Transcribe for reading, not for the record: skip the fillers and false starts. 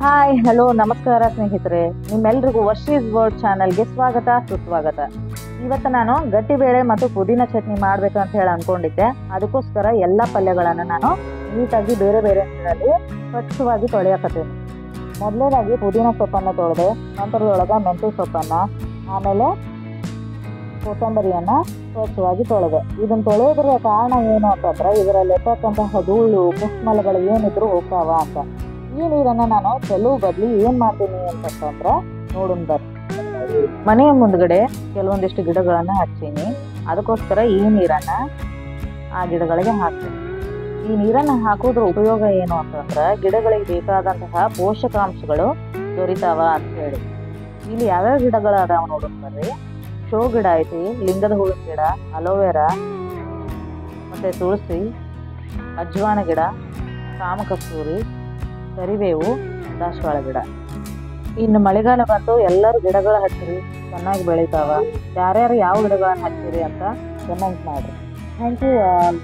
Hi hello ನಮಸ್ಕಾರ ಸ್ನೇಹಿತರೆ, ನಿಮ್ಮೆಲ್ರಿಗೂ ವರ್ಷೀಸ್ ವರ್ಡ್ ಚಾನಲ್ಗೆ ಸ್ವಾಗತ ಸುಸ್ವಾಗತ. ಇವತ್ತು ನಾನು ಗಟ್ಟಿಬೇಳೆ ಮತ್ತು ಪುದೀನ ಚಟ್ನಿ ಮಾಡಬೇಕು ಅಂತ ಹೇಳಿ ಅನ್ಕೊಂಡಿದ್ದೆ. ಅದಕ್ಕೋಸ್ಕರ ಎಲ್ಲ ಪಲ್ಯಗಳನ್ನು ನಾನು ನೀಟಾಗಿ ಬೇರೆ ಬೇರೆ ನೀರಲ್ಲಿ ಸ್ವಚ್ಛವಾಗಿ ತೊಳೆಯಕತ್ತೀನಿ. ಮೊದಲನೇದಾಗಿ ಪುದೀನ ಸೊಪ್ಪನ್ನು ತೊಳೆದೆ, ನಂತರದೊಳಗೆ ಮೆಂತ್ಯ ಸೊಪ್ಪನ್ನು, ಆಮೇಲೆ ಕೊತ್ತಂಬರಿಯನ್ನು ಸ್ವಚ್ಛವಾಗಿ ತೊಳೆದೆ. ಇದನ್ನು ತೊಳೆಯೋದ್ರ ಕಾರಣ ಏನು ಅಂತಂದ್ರೆ ಇದರಲ್ಲಿ ಇರ್ತಕ್ಕಂತಹ ಧೂಳು ಕುಸ್ಮಲಗಳು ಏನಿದ್ರು ಹೋಗ್ತಾವ ಅಂತ. ಈ ನೀರನ್ನು ನಾನು ಚೆಲ್ಲುವ ಬದಲು ಏನು ಮಾಡ್ತೀನಿ ಅಂತಂದ್ರೆ ನೋಡೋಣ ಬರ್ರಿ. ಮನೆಯ ಮುಂದ್ಗಡೆ ಕೆಲವೊಂದಿಷ್ಟು ಗಿಡಗಳನ್ನು ಹಚ್ಚೀನಿ. ಅದಕ್ಕೋಸ್ಕರ ಈ ನೀರನ್ನು ಆ ಗಿಡಗಳಿಗೆ ಹಾಕ್ತೀನಿ. ಈ ನೀರನ್ನು ಹಾಕೋದ್ರ ಉಪಯೋಗ ಏನು ಅಂತಂದ್ರೆ ಗಿಡಗಳಿಗೆ ಬೇಕಾದಂತಹ ಪೋಷಕಾಂಶಗಳು ದೊರಿತಾವ ಅಂತ ಹೇಳಿ. ಇಲ್ಲಿ ಯಾವ್ಯಾವ ಗಿಡಗಳು ಅದಾವ ನೋಡೋಣ ಬರ್ರಿ. ಶೋ ಗಿಡ ಐತಿ, ಲಿಂಗದ ಹೂವಿನ ಗಿಡ, ಅಲೋವೆರಾ, ಮತ್ತು ತುಳಸಿ, ಅಜ್ವಾನ ಗಿಡ, ಕಾಮಕಸ್ತೂರಿ, ಕರಿಬೇವು, ದಾಸವಾಳ ಗಿಡ. ಇನ್ನು ಮಳೆಗಾಲ ಬಂತು, ಎಲ್ಲರೂ ಗಿಡಗಳು ಹಚ್ಚಿರಿ, ಚೆನ್ನಾಗಿ ಬೆಳಿತಾವ. ಯಾರ್ಯಾರು ಯಾವ ಗಿಡಗಳನ್ನು ಹಚ್ಚಿರಿ ಅಂತ ಕಮೆಂಟ್ ಮಾಡಿರಿ. Thank you all.